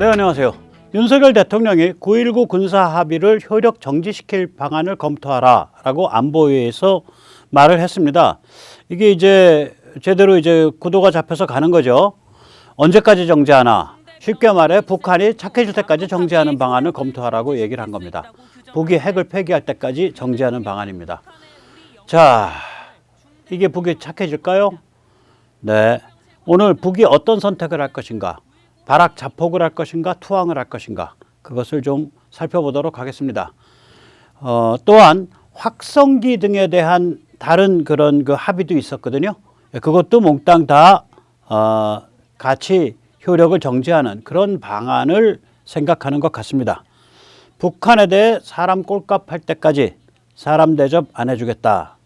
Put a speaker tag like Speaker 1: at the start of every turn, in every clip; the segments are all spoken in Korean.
Speaker 1: 네, 안녕하세요. 윤석열 대통령이 9.19 군사 합의를 효력 정지시킬 방안을 검토하라라고 안보회의에서 말을 했습니다. 이게 이제 제대로 이제 구도가 잡혀서 가는 거죠. 언제까지 정지하나? 쉽게 말해 북한이 착해질 때까지 정지하는 방안을 검토하라고 얘기를 한 겁니다. 북이 핵을 폐기할 때까지 정지하는 방안입니다. 자, 이게 북이 착해질까요? 네. 오늘 북이 어떤 선택을 할 것인가? 발악 자폭을 할 것인가? 투항을 할 것인가? 그것을 좀 살펴보도록 하겠습니다. 또한 확성기 등에 대한 다른 그런 그 합의도 있었거든요. 그것도 몽땅 다 같이 효력을 정지하는 그런 방안을 생각하는 것 같습니다. 북한에 대해 사람 꼴값 할 때까지 사람 대접 안 해주겠다.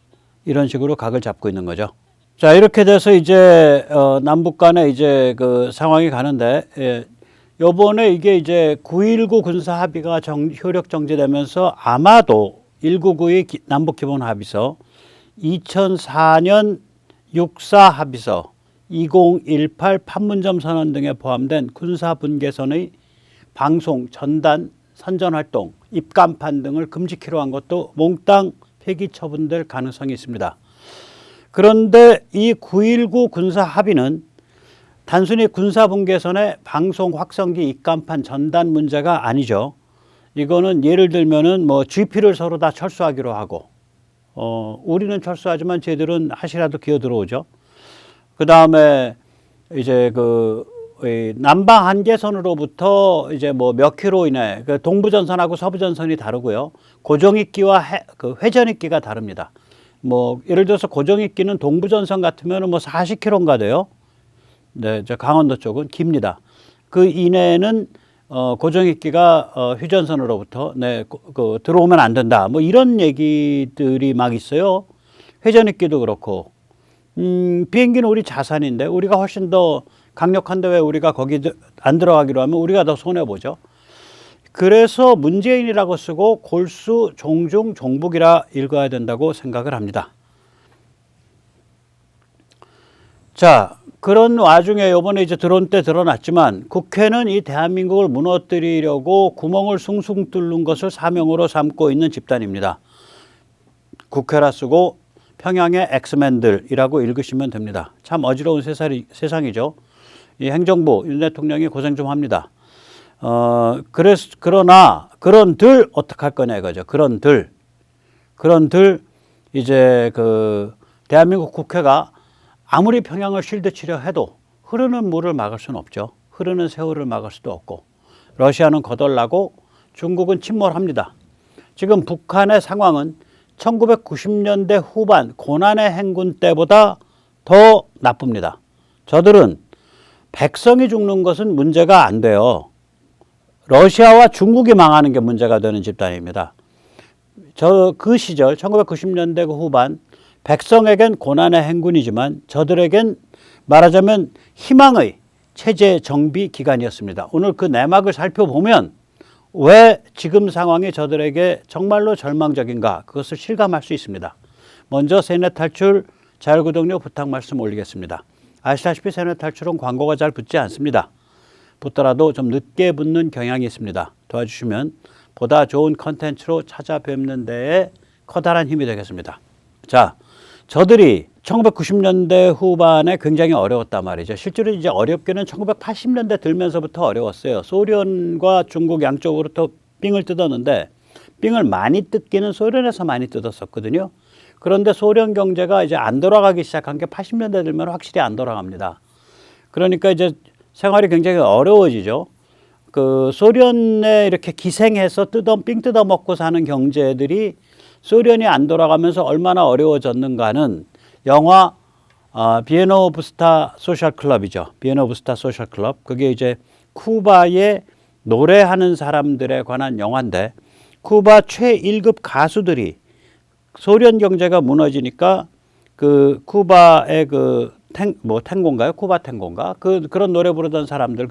Speaker 1: 이런 식으로 각을 잡고 있는 거죠. 자, 이렇게 돼서 이제 남북 간에 이제 그 상황이 가는데, 요번에 이게 이제 9.19 군사 합의가 효력 정지되면서 아마도 199의 남북 기본 합의서, 2004년 64 합의서, 2018 판문점 선언 등에 포함된 군사 분계선의 방송, 전단, 선전 활동, 입간판 등을 금지키로 한 것도 몽땅 폐기 처분될 가능성이 있습니다. 그런데 이 9.19 군사 합의는 단순히 군사 분계선의 방송, 확성기, 입간판, 전단 문제가 아니죠. 이거는 예를 들면은 뭐 GP를 서로 다 철수하기로 하고, 우리는 철수하지만 쟤들은 하시라도 기어 들어오죠. 그 다음에 이제 남방 한계선으로부터 이제 뭐 몇 킬로 이내, 동부전선하고 서부전선이 다르고요. 고정익기와 회전익기가 다릅니다. 뭐 예를 들어서 고정익기는 동부전선 같으면 뭐 40km인가 돼요. 네, 저 강원도 쪽은 깁니다. 그 이내는 고정익기가 휴전선으로부터 들어오면 안 된다. 뭐 이런 얘기들이 막 있어요. 회전익기도 그렇고. 비행기는 우리 자산인데 우리가 훨씬 더 강력한데 왜 우리가 거기 안 들어가기로 하면 우리가 더 손해보죠. 그래서 문재인이라고 쓰고 골수, 종중, 종북이라 읽어야 된다고 생각을 합니다. 자, 그런 와중에 이번에 이제 들어온 때 드러났지만 국회는 이 대한민국을 무너뜨리려고 구멍을 숭숭 뚫는 것을 사명으로 삼고 있는 집단입니다. 국회라 쓰고 평양의 엑스맨들이라고 읽으시면 됩니다. 참 어지러운 세상이죠. 이 행정부, 윤 대통령이 고생 좀 합니다. 그러나 그런들 어떡할 거냐 이거죠. 그런들 이제 대한민국 국회가 아무리 평양을 쉴드 치려 해도 흐르는 물을 막을 수는 없죠. 흐르는 세월을 막을 수도 없고, 러시아는 거덜나고 중국은 침몰합니다. 지금 북한의 상황은 1990년대 후반 고난의 행군 때보다 더 나쁩니다. 저들은 백성이 죽는 것은 문제가 안 돼요. 러시아와 중국이 망하는 게 문제가 되는 집단입니다. 그 시절 1990년대 후반 백성에겐 고난의 행군이지만 저들에겐 말하자면 희망의 체제 정비 기간이었습니다. 오늘 그 내막을 살펴보면 왜 지금 상황이 저들에게 정말로 절망적인가 그것을 실감할 수 있습니다. 먼저 세뇌 탈출 자율구독료 부탁 말씀 올리겠습니다. 아시다시피 세뇌 탈출은 광고가 잘 붙지 않습니다. 붙더라도 좀 늦게 붙는 경향이 있습니다. 도와주시면 보다 좋은 컨텐츠로 찾아뵙는 데에 커다란 힘이 되겠습니다. 자, 저들이 1990년대 후반에 굉장히 어려웠단 말이죠. 실제로 이제 어렵게는 1980년대 들면서부터 어려웠어요. 소련과 중국 양쪽으로부터 삥을 뜯었는데 삥을 많이 뜯기는 소련에서 많이 뜯었었거든요. 그런데 소련 경제가 이제 안 돌아가기 시작한 게 80년대 들면 확실히 안 돌아갑니다. 그러니까 이제 생활이 굉장히 어려워지죠. 소련에 이렇게 기생해서 삥 뜯어 먹고 사는 경제들이 소련이 안 돌아가면서 얼마나 어려워졌는가는 영화 비에나 오브 스타 소셜 클럽이죠. 비에나 오브 스타 소셜 클럽. 그게 이제 쿠바의 노래하는 사람들에 관한 영화인데 쿠바 최1급 가수들이 소련 경제가 무너지니까 쿠바의 탱고인가요? 쿠바 탱고인가? 그런 노래 부르던 사람들,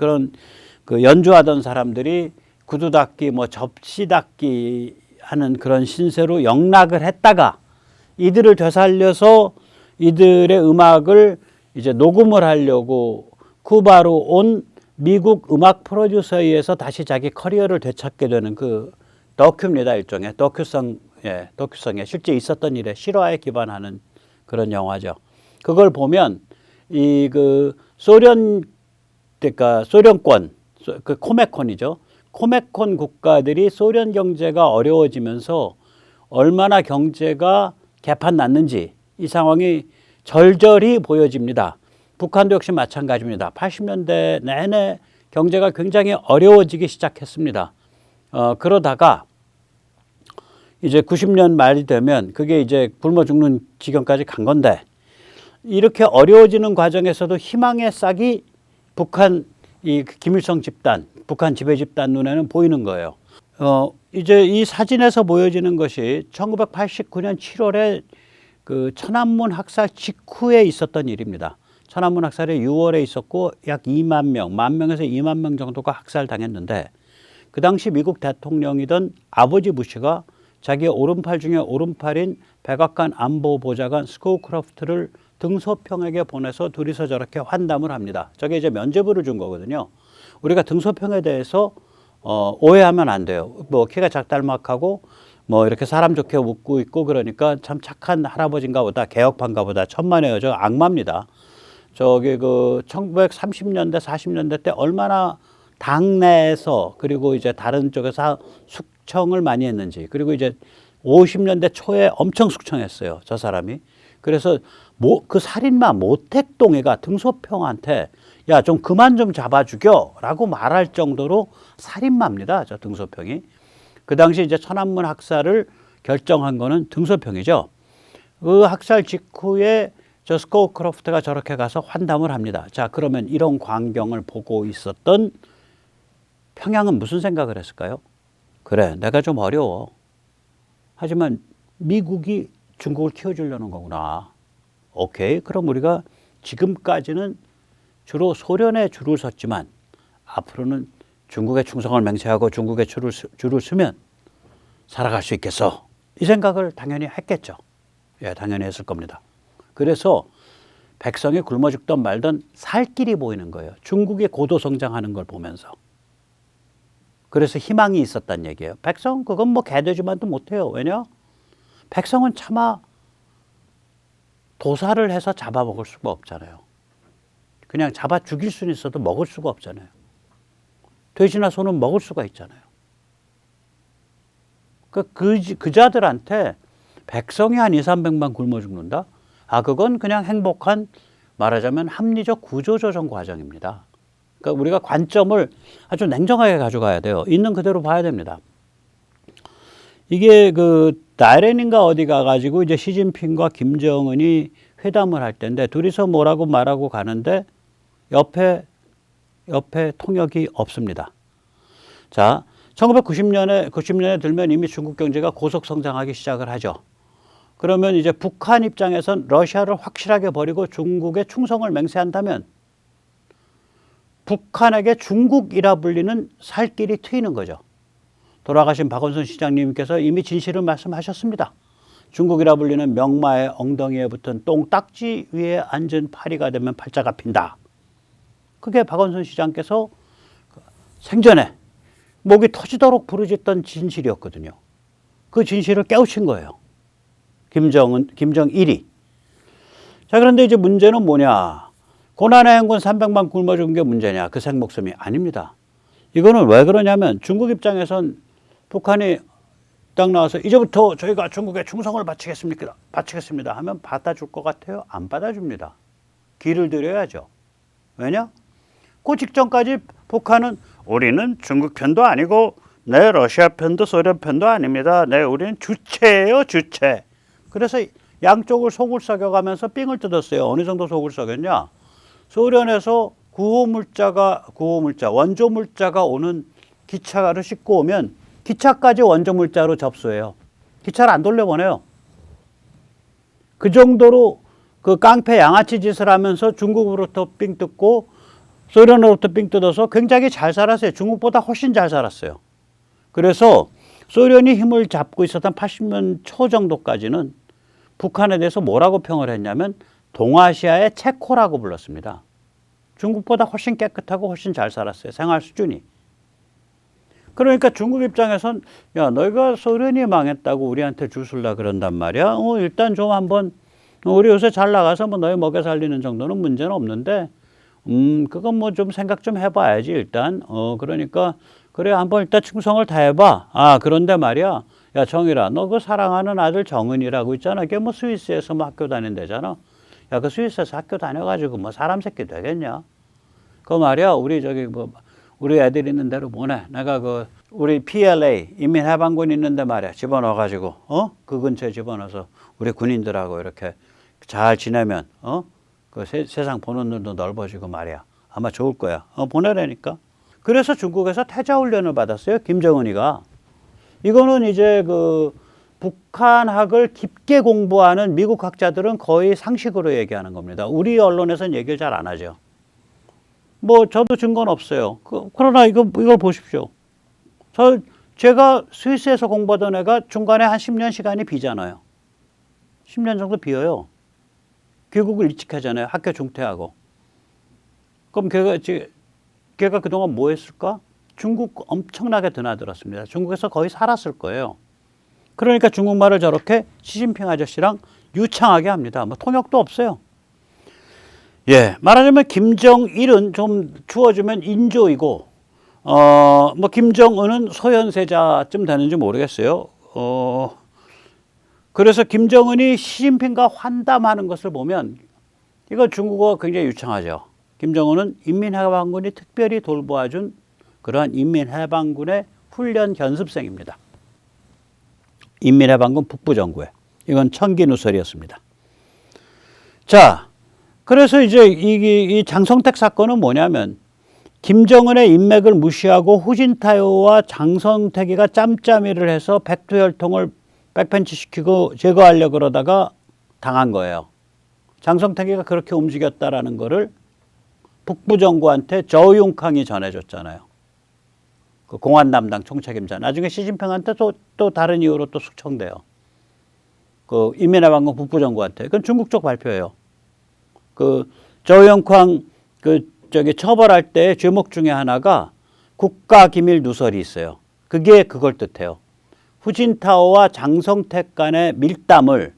Speaker 1: 연주하던 사람들이 구두 닦기, 접시 닦기 하는 그런 신세로 영락을 했다가 이들을 되살려서 이들의 음악을 이제 녹음을 하려고 쿠바로 온 미국 음악 프로듀서에 의해서 다시 자기 커리어를 되찾게 되는 그 다큐입니다. 일종의 다큐성에 실제 있었던 일에 실화에 기반하는 그런 영화죠. 그걸 보면 이 그 그러니까 소련권 그 코메콘이죠. 코메콘 국가들이 소련 경제가 어려워지면서 얼마나 경제가 개판 났는지 이 상황이 절절히 보여집니다. 북한도 역시 마찬가지입니다. 80년대 내내 경제가 굉장히 어려워지기 시작했습니다. 그러다가 이제 90년 말이 되면 그게 이제 굶어 죽는 지경까지 간 건데 이렇게 어려워지는 과정에서도 희망의 싹이 북한 이 김일성 집단, 북한 지배 집단 눈에는 보이는 거예요. 이제 이 사진에서 보여지는 것이 1989년 7월에 그 천안문 학살 직후에 있었던 일입니다. 천안문 학살이 6월에 있었고 약 2만 명, 10,000명에서 2만 명 정도가 학살당했는데 그 당시 미국 대통령이던 아버지 부시가 자기의 오른팔 중에 오른팔인 백악관 안보보좌관 스코우크로프트를 등소평에게 보내서 둘이서 저렇게 환담을 합니다. 저게 이제 면죄부를 준 거거든요. 우리가 등소평에 대해서 오해하면 안 돼요. 뭐 키가 작달막하고 뭐 이렇게 사람 좋게 웃고 있고 그러니까 참 착한 할아버지인가 보다, 개혁파인가 보다, 천만에요. 저 악마입니다. 저기 그 1930년대, 40년대 때 얼마나 당내에서 그리고 이제 다른 쪽에서 숙청을 많이 했는지, 그리고 이제 50년대 초에 엄청 숙청했어요. 저 사람이. 그래서 그 살인마 모택동해가 등소평한테 야, 좀 그만 좀 잡아 죽여 라고 말할 정도로 살인마입니다. 저 등소평이. 그 당시 이제 천안문 학살을 결정한 거는 등소평이죠. 그 학살 직후에 저 스코우크로프트가 저렇게 가서 환담을 합니다. 자, 그러면 이런 광경을 보고 있었던 평양은 무슨 생각을 했을까요? 그래, 내가 좀 어려워. 하지만 미국이 중국을 키워주려는 거구나. 오케이, 그럼 우리가 지금까지는 주로 소련에 줄을 섰지만 앞으로는 중국의 충성을 맹세하고 중국의 줄을 서면 살아갈 수 있겠어. 이 생각을 당연히 했겠죠. 예, 당연히 했을 겁니다. 그래서 백성이 굶어 죽던 말던 살 길이 보이는 거예요. 중국이 고도 성장하는 걸 보면서. 그래서 희망이 있었단 얘기예요. 백성 그건 뭐 개돼지만도 못해요. 왜냐? 백성은 차마 도살을 해서 잡아먹을 수가 없잖아요. 그냥 잡아 죽일 수는 있어도 먹을 수가 없잖아요. 돼지나 소는 먹을 수가 있잖아요. 그자들한테 백성이 한 2, 300만 굶어 죽는다? 그건 그냥 행복한 말하자면 합리적 구조조정 과정입니다. 그러니까 우리가 관점을 아주 냉정하게 가져가야 돼요. 있는 그대로 봐야 됩니다. 이게 그 나이렌인가 어디 가가지고 이제 시진핑과 김정은이 회담을 할 때인데 둘이서 뭐라고 말하고 가는데 옆에 통역이 없습니다. 자, 90년에 들면 이미 중국 경제가 고속 성장하기 시작을 하죠. 그러면 이제 북한 입장에선 러시아를 확실하게 버리고 중국에 충성을 맹세한다면 북한에게 중국이라 불리는 살 길이 트이는 거죠. 돌아가신 박원순 시장님께서 이미 진실을 말씀하셨습니다. 중국이라 불리는 명마의 엉덩이에 붙은 똥딱지 위에 앉은 파리가 되면 팔자가 핀다. 그게 박원순 시장께서 생전에 목이 터지도록 부르짖던 진실이었거든요. 그 진실을 깨우친 거예요. 김정일이. 자, 그런데 이제 문제는 뭐냐. 고난의 행군 300만 굶어 죽은 게 문제냐. 그 생목숨이 아닙니다. 이거는 왜 그러냐면 중국 입장에선 북한이 딱 나와서 이제부터 저희가 중국에 충성을 바치겠습니다 하면 받아줄 것 같아요? 안 받아줍니다. 길을 들여야죠. 왜냐? 그 직전까지 북한은 우리는 중국 편도 아니고 네 러시아 편도 소련 편도 아닙니다. 네 우리는 주체예요, 주체. 그래서 양쪽을 속을 썩여가면서 삥을 뜯었어요. 어느 정도 속을 썩였냐? 소련에서 원조 물자가 오는 기차를 싣고 오면 기차까지 원조 물자로 접수해요. 기차를 안 돌려보내요. 그 정도로 그 깡패 양아치 짓을 하면서 중국으로부터 삥 뜯고 소련으로부터 삥 뜯어서 굉장히 잘 살았어요. 중국보다 훨씬 잘 살았어요. 그래서 소련이 힘을 잡고 있었던 80년 초 정도까지는 북한에 대해서 뭐라고 평을 했냐면 동아시아의 체코라고 불렀습니다. 중국보다 훨씬 깨끗하고 훨씬 잘 살았어요. 생활 수준이. 그러니까 중국 입장에선 야, 너희가 소련이 망했다고 우리한테 주술라 그런단 말이야. 일단 좀 한번 우리 요새 잘 나가서 뭐 너희 먹여 살리는 정도는 문제는 없는데 그건 뭐 좀 생각 좀 해봐야지 일단. 그러니까 그래 한번 일단 충성을 다해봐. 아 그런데 말이야. 야 정일아, 너 그 사랑하는 아들 정은이라고 있잖아. 걔 뭐 스위스에서 뭐 학교 다닌대잖아. 야 그 스위스에서 학교 다녀가지고 뭐 사람 새끼 되겠냐? 그 말이야 우리 저기 뭐 우리 애들 있는 대로 보내. 내가 그 우리 PLA 인민해방군 있는데 말이야 집어넣어가지고 그 근처에 집어넣어서 우리 군인들하고 이렇게 잘 지내면 그 세상 보는 눈도 넓어지고 말이야 아마 좋을 거야. 보내라니까. 그래서 중국에서 태자 훈련을 받았어요. 김정은이가. 이거는 이제 그 북한학을 깊게 공부하는 미국 학자들은 거의 상식으로 얘기하는 겁니다. 우리 언론에서는 얘기를 잘 안 하죠. 뭐 저도 증거는 없어요. 그러나 이걸 보십시오. 제가 스위스에서 공부하던 애가 중간에 한 10년 시간이 비잖아요. 10년 정도 비어요. 귀국을 일찍 하잖아요. 학교 중퇴하고. 그럼 걔가 그동안 뭐 했을까? 중국 엄청나게 드나들었습니다. 중국에서 거의 살았을 거예요. 그러니까 중국말을 저렇게 시진핑 아저씨랑 유창하게 합니다. 뭐 통역도 없어요. 예, 말하자면 김정일은 좀 주어주면 인조이고, 뭐 김정은은 소현세자쯤 되는지 모르겠어요. 그래서 김정은이 시진핑과 환담하는 것을 보면 이거 중국어가 굉장히 유창하죠. 김정은은 인민해방군이 특별히 돌보아준 그러한 인민해방군의 훈련 연습생입니다. 인민해방군 북부정구에. 이건 청기 누설이었습니다. 자, 그래서 이제 이 장성택 사건은 뭐냐면 김정은의 인맥을 무시하고 후진타오와 장성택이가 짬짬이를 해서 백두혈통을 백펜치시키고 제거하려고 그러다가 당한 거예요. 장성택이가 그렇게 움직였다라는 거를 북부정부한테 저윤캉이 전해줬잖아요. 그 공안 담당 총책임자. 나중에 시진핑한테 또 다른 이유로 또 숙청돼요. 그 인민해방군 북부정부한테. 그건 중국 쪽 발표예요. 그 저윤캉 처벌할 때 죄목 중에 하나가 국가기밀 누설이 있어요. 그게 그걸 뜻해요. 후진타오와 장성택 간의 밀담을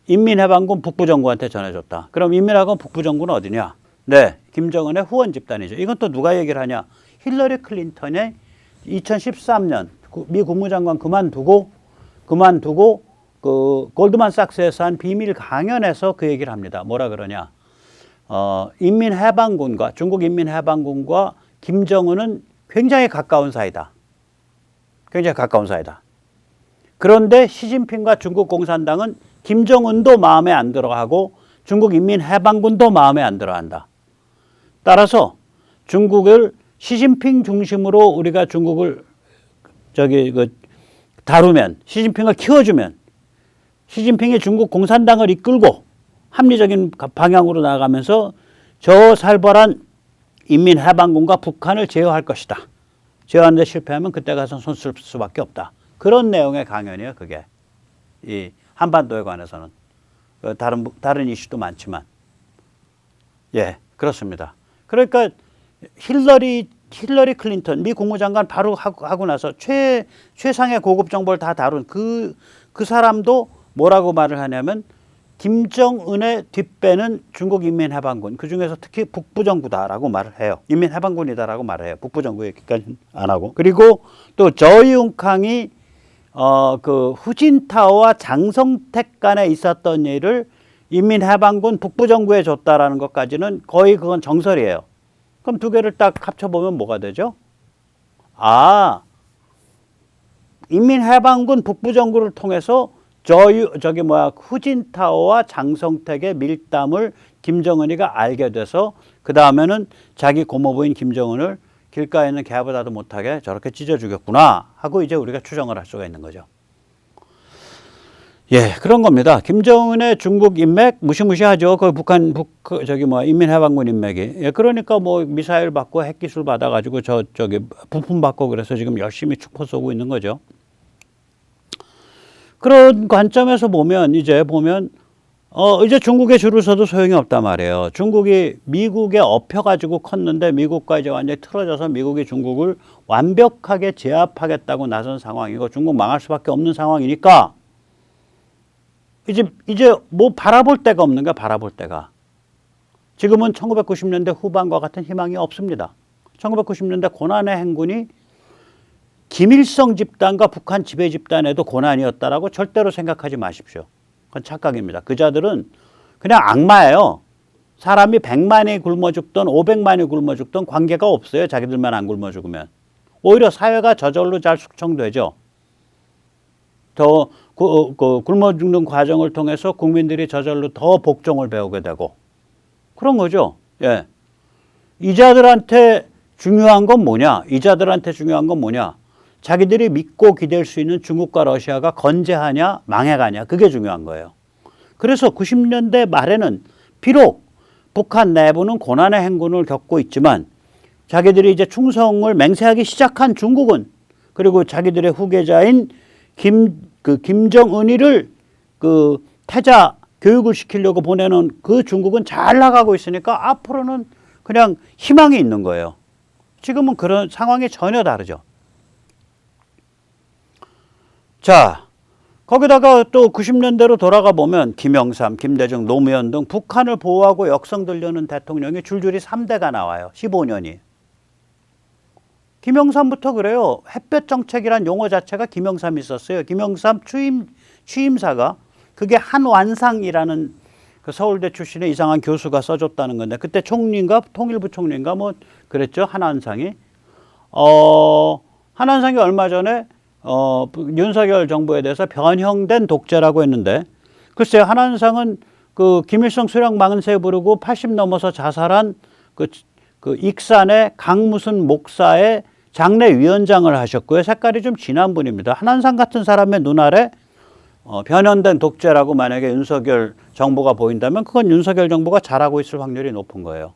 Speaker 1: 인민해방군 북부정부한테 전해줬다. 그럼 인민해방군 북부정부는 어디냐? 네, 김정은의 후원 집단이죠. 이건 또 누가 얘기를 하냐? 힐러리 클린턴의 2013년 미 국무장관 그만두고 그 골드만삭스에서 한 비밀 강연에서 그 얘기를 합니다. 뭐라 그러냐? 인민해방군과 중국 인민해방군과 김정은은 굉장히 가까운 사이다. 굉장히 가까운 사이다. 그런데 시진핑과 중국 공산당은 김정은도 마음에 안 들어하고 중국 인민해방군도 마음에 안 들어한다. 따라서 중국을 시진핑 중심으로 우리가 중국을 다루면 시진핑을 키워주면 시진핑이 중국 공산당을 이끌고 합리적인 방향으로 나아가면서 저 살벌한 인민해방군과 북한을 제어할 것이다. 제어하는 데 실패하면 그때 가서 손 쓸 수밖에 없다. 그런 내용의 강연이에요. 그게 이 한반도에 관해서는 다른 이슈도 많지만 예 그렇습니다. 그러니까 힐러리 클린턴 미 국무장관 바로 하고 나서 최상의 고급 정보를 다 다룬 그 사람도 뭐라고 말을 하냐면 김정은의 뒷배는 중국 인민해방군 그중에서 특히 북부정부다라고 말을 해요. 인민해방군이다라고 말을 해요. 북부정부 얘기까지는 안 하고. 그리고 또 저윤캉이 그 후진타오와 장성택 간에 있었던 일을 인민해방군 북부정부에 줬다라는 것까지는 거의 그건 정설이에요. 그럼 두 개를 딱 합쳐보면 뭐가 되죠? 인민해방군 북부정부를 통해서 후진타오와 장성택의 밀담을 김정은이가 알게 돼서 그 다음에는 자기 고모부인 김정은을 길가에 있는 개보다도 못하게 저렇게 찢어 죽였구나 하고 이제 우리가 추정을 할 수가 있는 거죠. 예, 그런 겁니다. 김정은의 중국 인맥 무시무시하죠. 그 인민해방군 인맥이. 예, 그러니까 뭐 미사일 받고 핵기술 받아가지고 부품 받고 그래서 지금 열심히 축포 쏘고 있는 거죠. 그런 관점에서 보면 이제 중국에 줄을 서도 소용이 없단 말이에요. 중국이 미국에 엎혀가지고 컸는데 미국과 이제 완전히 틀어져서 미국이 중국을 완벽하게 제압하겠다고 나선 상황이고 중국 망할 수밖에 없는 상황이니까 이제 뭐 바라볼 데가 없는 거야, 바라볼 데가. 지금은 1990년대 후반과 같은 희망이 없습니다. 1990년대 고난의 행군이 김일성 집단과 북한 지배 집단에도 고난이었다라고 절대로 생각하지 마십시오. 그건 착각입니다. 그 자들은 그냥 악마예요. 사람이 100만이 굶어 죽든 500만이 굶어 죽든 관계가 없어요. 자기들만 안 굶어 죽으면. 오히려 사회가 저절로 잘 숙청되죠. 더 굶어 죽는 과정을 통해서 국민들이 저절로 더 복종을 배우게 되고 그런 거죠. 예. 이자들한테 중요한 건 뭐냐? 이자들한테 중요한 건 뭐냐? 자기들이 믿고 기댈 수 있는 중국과 러시아가 건재하냐 망해가냐 그게 중요한 거예요. 그래서 90년대 말에는 비록 북한 내부는 고난의 행군을 겪고 있지만 자기들이 이제 충성을 맹세하기 시작한 중국은 그리고 자기들의 후계자인 김정은이를 태자 교육을 시키려고 보내는 그 중국은 잘 나가고 있으니까 앞으로는 그냥 희망이 있는 거예요. 지금은 그런 상황이 전혀 다르죠. 자, 거기다가 또 90년대로 돌아가 보면 김영삼, 김대중, 노무현 등 북한을 보호하고 역성들려는 대통령이 줄줄이 3대가 나와요. 15년이. 김영삼부터 그래요. 햇볕 정책이란 용어 자체가 김영삼이 있었어요. 김영삼 취임사가 그게 한완상이라는 그 서울대 출신의 이상한 교수가 써줬다는 건데 그때 총리인가 통일부 총리인가 뭐 그랬죠. 한완상이. 한완상이 얼마 전에 윤석열 정부에 대해서 변형된 독재라고 했는데 글쎄요. 한완상은 그 김일성 수령 망언세 부르고 80 넘어서 자살한 그 익산의 강무순 목사의 장례위원장을 하셨고요. 색깔이 좀 진한 분입니다. 한완상 같은 사람의 눈 아래 변현된 독재라고 만약에 윤석열 정부가 보인다면 그건 윤석열 정부가 잘하고 있을 확률이 높은 거예요.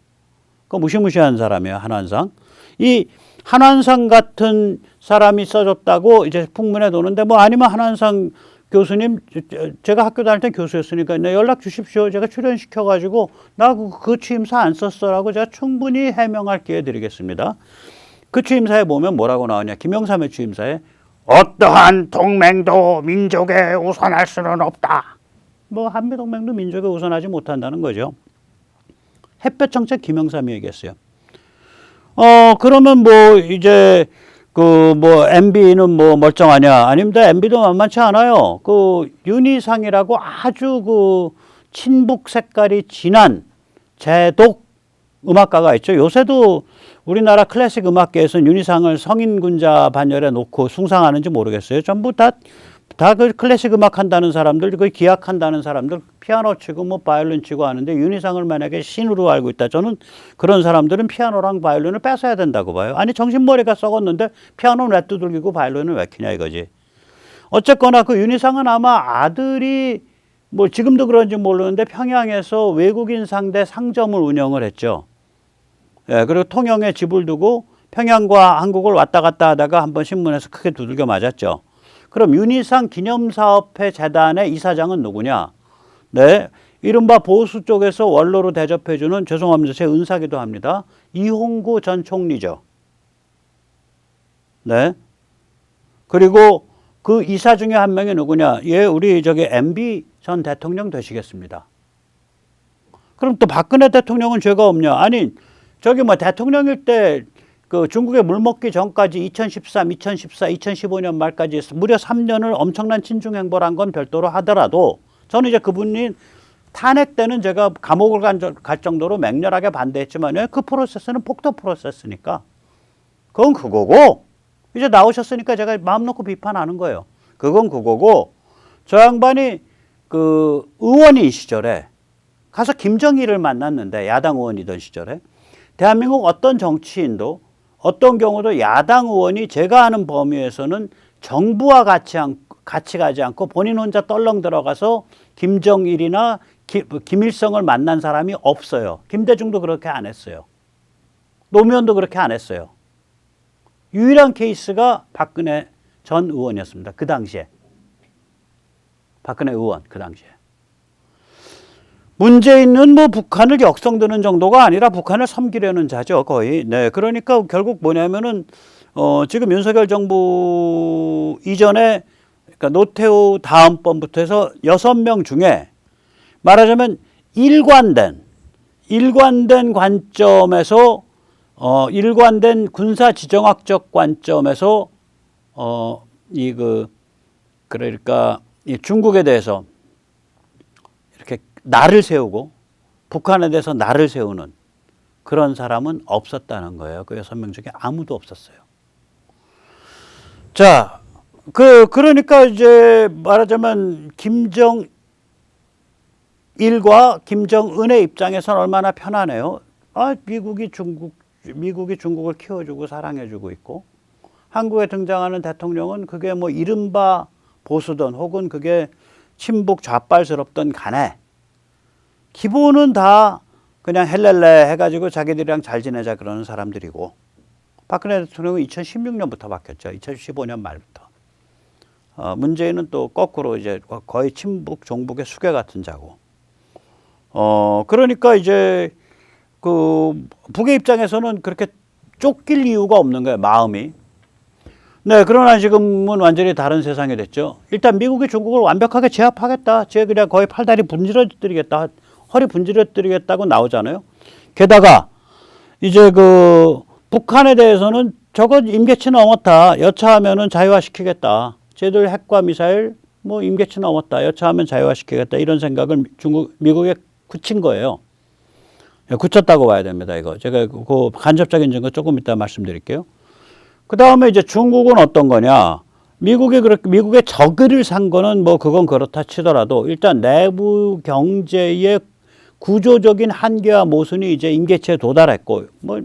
Speaker 1: 그 무시무시한 사람이에요. 한완상. 이 한완상 같은 사람이 써줬다고 이제 풍문에 도는데 뭐 아니면 한완상 교수님 제가 학교 다닐 때 교수였으니까 연락 주십시오. 제가 출연시켜가지고 나 그 취임사 안 썼어라고 제가 충분히 해명할 기회 드리겠습니다. 그 취임사에 보면 뭐라고 나오냐. 김영삼의 취임사에 어떠한 동맹도 민족에 우선할 수는 없다. 뭐 한미동맹도 민족에 우선하지 못한다는 거죠. 햇볕 정책 김영삼이 얘기했어요. 그러면 뭐 이제 뭐 MB는 뭐 멀쩡하냐? 아닙니다. MB도 만만치 않아요. 윤희상이라고 아주 친북 색깔이 진한 제독 음악가가 있죠. 요새도 우리나라 클래식 음악계에서는 윤희상을 성인군자 반열에 놓고 숭상하는지 모르겠어요. 전부 다 그 클래식 음악 한다는 사람들, 그 기악한다는 사람들, 피아노 치고 뭐 바이올린 치고 하는데 윤희상을 만약에 신으로 알고 있다. 저는 그런 사람들은 피아노랑 바이올린을 뺏어야 된다고 봐요. 아니 정신머리가 썩었는데 피아노는 왜 두들기고 바이올린은 왜 키냐 이거지. 어쨌거나 그 윤희상은 아마 아들이 뭐 지금도 그런지 모르는데 평양에서 외국인 상대 상점을 운영을 했죠. 예, 그리고 통영에 집을 두고 평양과 한국을 왔다 갔다 하다가 한번 신문에서 크게 두들겨 맞았죠. 그럼 윤희상 기념사업회 재단의 이사장은 누구냐? 네, 이른바 보수 쪽에서 원로로 대접해주는 죄송합니다. 제 은사기도 합니다. 이홍구 전 총리죠. 네. 그리고 그 이사 중에 한 명이 누구냐? 예, 우리 MB 전 대통령 되시겠습니다. 그럼 또 박근혜 대통령은 죄가 없냐? 아니, 뭐 대통령일 때 그 중국에 물먹기 전까지 2013, 2014, 2015년 말까지 무려 3년을 엄청난 친중 행보를 한 건 별도로 하더라도 저는 이제 그분이 탄핵 때는 제가 감옥을 갈 정도로 맹렬하게 반대했지만 그 프로세스는 폭도 프로세스니까 그건 그거고 이제 나오셨으니까 제가 마음 놓고 비판하는 거예요. 그건 그거고 저 양반이 그 의원인 시절에 가서 김정일을 만났는데 야당 의원이던 시절에 대한민국 어떤 정치인도 어떤 경우도 야당 의원이 제가 아는 범위에서는 정부와 같이 가지 않고 본인 혼자 떨렁 들어가서 김정일이나 김일성을 만난 사람이 없어요. 김대중도 그렇게 안 했어요. 노무현도 그렇게 안 했어요. 유일한 케이스가 박근혜 전 의원이었습니다. 그 당시에. 박근혜 의원 그 당시에. 문재인은 뭐 북한을 역성드는 정도가 아니라 북한을 섬기려는 자죠, 거의. 네, 그러니까 결국 뭐냐면은 지금 윤석열 정부 이전에 그러니까 노태우 다음번부터 해서 6명 중에 말하자면 일관된 관점에서 일관된 군사 지정학적 관점에서 그러니까 이 중국에 대해서 이렇게 날을 세우고 북한에 대해서 날을 세우는 그런 사람은 없었다는 거예요. 그 6명 중에 아무도 없었어요. 자, 그러니까 이제 말하자면 김정일과 김정은의 입장에서는 얼마나 편하네요. 미국이 중국을 키워주고 사랑해주고 있고, 한국에 등장하는 대통령은 그게 뭐 이른바 보수든 혹은 그게 친북 좌빨스럽던 간에 기본은 다 그냥 헬렐레 해가지고 자기들이랑 잘 지내자 그러는 사람들이고, 박근혜 대통령은 2016년부터 바뀌었죠. 2015년 말부터. 문재인은 또 거꾸로 이제 거의 친북 종북의 수괴 같은 자고. 그러니까 이제 그 북의 입장에서는 그렇게 쫓길 이유가 없는 거예요, 마음이. 네, 그러나 지금은 완전히 다른 세상이 됐죠. 일단 미국이 중국을 완벽하게 제압하겠다. 쟤 그냥 거의 팔다리 분질러뜨리겠다. 허리 분질러뜨리겠다고 나오잖아요. 게다가 이제 그 북한에 대해서는 저거 임계치 넘었다. 여차하면은 자유화시키겠다. 쟤들 핵과 미사일 뭐 임계치 넘었다. 여차하면 자유화시키겠다. 이런 생각을 미국에 굳힌 거예요. 굳혔다고 봐야 됩니다. 이거 제가 그 간접적인 증거 조금 이따 말씀드릴게요. 그 다음에 이제 중국은 어떤 거냐? 미국의 저기를 산 거는 뭐 그건 그렇다 치더라도 일단 내부 경제의 구조적인 한계와 모순이 이제 임계치에 도달했고, 뭐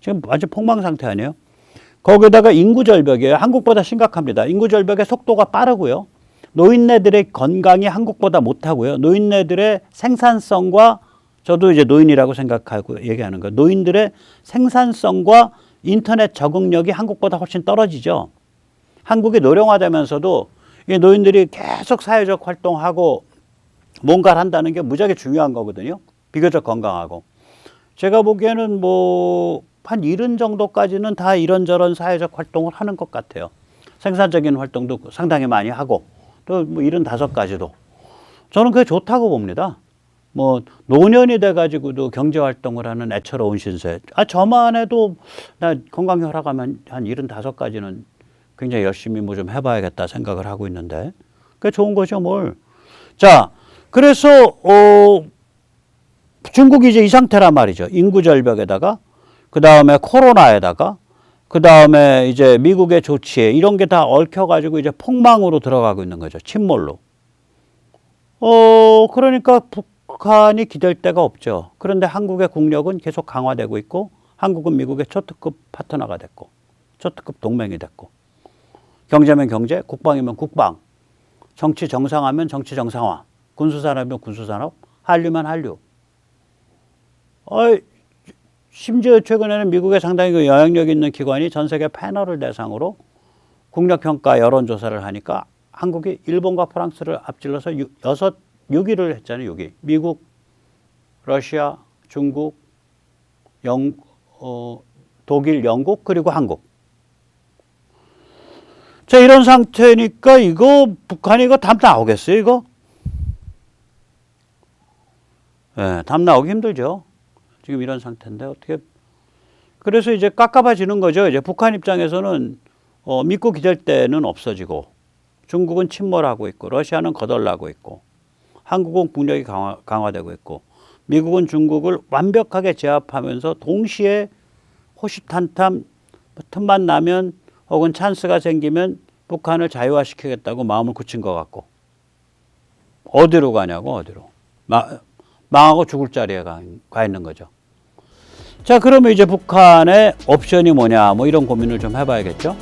Speaker 1: 지금 완전 폭망 상태 아니에요? 거기다가 인구 절벽이에요. 한국보다 심각합니다. 인구 절벽의 속도가 빠르고요. 노인네들의 건강이 한국보다 못하고요. 노인네들의 생산성과, 저도 이제 노인이라고 생각하고 얘기하는 거예요. 노인들의 생산성과 인터넷 적응력이 한국보다 훨씬 떨어지죠. 한국이 노령화되면서도 이 노인들이 계속 사회적 활동하고 뭔가를 한다는 게 무지하게 중요한 거거든요. 비교적 건강하고. 제가 보기에는 뭐 한 70 정도까지는 다 이런저런 사회적 활동을 하는 것 같아요. 생산적인 활동도 상당히 많이 하고, 또 뭐 75까지도. 저는 그게 좋다고 봅니다. 뭐 노년이 돼가지고도 경제활동을 하는 애처로운 신세. 저만 해도 나 건강이 허락하면 한 75까지는 굉장히 열심히 뭐 좀 해봐야겠다 생각을 하고 있는데, 그게 좋은 거죠, 뭘. 자, 그래서 중국이 이제 이 상태란 말이죠. 인구 절벽에다가, 그 다음에 코로나에다가, 그 다음에 이제 미국의 조치에 이런 게 다 얽혀가지고 이제 폭망으로 들어가고 있는 거죠. 침몰로. 그러니까 북한이 기댈 데가 없죠. 그런데 한국의 국력은 계속 강화되고 있고, 한국은 미국의 초특급 파트너가 됐고, 초특급 동맹이 됐고, 경제면 경제, 국방이면 국방, 정치 정상화면 정치 정상화, 군수산업이면 군수산업, 한류면 한류. 심지어 최근에는 미국에 상당히 그 영향력 있는 기관이 전 세계 패널을 대상으로 국력평가 여론조사를 하니까 한국이 일본과 프랑스를 앞질러서 6위를 했잖아요. 6위. 미국, 러시아, 중국, 독일, 영국, 그리고 한국. 자, 이런 상태니까 북한이 이거 답 나오겠어요, 이거? 네, 답 나오기 힘들죠. 지금 이런 상태인데 어떻게. 그래서 이제 깝깝해지는 거죠. 이제 북한 입장에서는 믿고 기댈 데는 없어지고, 중국은 침몰하고 있고, 러시아는 거덜나고 있고, 한국은 국력이 강화되고 있고, 미국은 중국을 완벽하게 제압하면서 동시에 호시탐탐 틈만 나면 혹은 찬스가 생기면 북한을 자유화시키겠다고 마음을 굳힌 것 같고, 어디로 가냐고, 어디로. 망하고 죽을 자리에 가 있는 거죠. 자, 그러면 이제 북한의 옵션이 뭐냐, 뭐 이런 고민을 좀 해봐야겠죠.